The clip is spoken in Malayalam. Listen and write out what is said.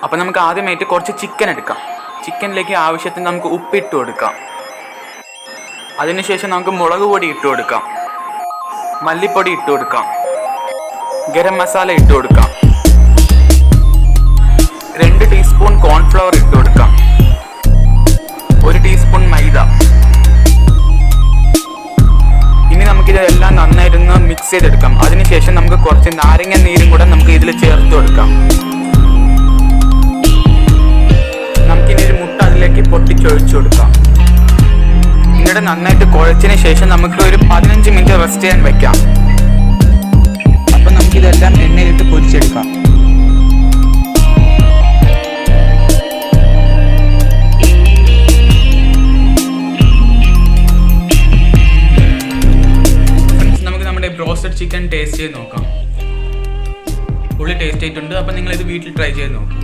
അപ്പോൾ നമുക്ക് ആദ്യമായിട്ട് കുറച്ച് ചിക്കൻ എടുക്കാം. ചിക്കനിലേക്ക് ആവശ്യത്തിന് നമുക്ക് ഉപ്പിട്ട് കൊടുക്കാം. അതിനുശേഷം നമുക്ക് മുളക് പൊടി ഇട്ട് കൊടുക്കാം, മല്ലിപ്പൊടി ഇട്ട് കൊടുക്കാം, ഗരം മസാല ഇട്ട് കൊടുക്കാം, 2 ടീസ്പൂൺ കോൺഫ്ലവർ ഇട്ട് കൊടുക്കാം, 1 ടീസ്പൂൺ മൈദ. ഇനി നമുക്കിതെല്ലാം നന്നായിട്ടൊന്ന് മിക്സ് ചെയ്തെടുക്കാം. അതിനുശേഷം നമുക്ക് കുറച്ച് നാരങ്ങ നീരും കൂടെ നമുക്ക് ഇതിൽ ചേർത്ത് കൊടുക്കാം. നമുക്കിനി ഒരു മുട്ട അതിലേക്ക് പൊട്ടിച്ചൊഴിച്ചു കൊടുക്കാം. എന്നിട്ട് നന്നായിട്ട് കുഴച്ചതിന് ശേഷം നമുക്ക് ഒരു 15 മിനിറ്റ് റെസ്റ്റ് ചെയ്യാൻ വെക്കാം. അപ്പം നമുക്കിതെല്ലാം എണ്ണയിലിട്ട് പൊരിച്ചെടുക്കാം. നമുക്ക് നമ്മുടെ ബ്രോസ്റ്റഡ് ചിക്കൻ ടേസ്റ്റ് ചെയ്ത് നോക്കാം. ഫുള്ളി ടേസ്റ്റ് ചെയ്തിട്ടുണ്ട്. അപ്പം നിങ്ങളിത് വീട്ടിൽ ട്രൈ ചെയ്ത് നോക്കാം.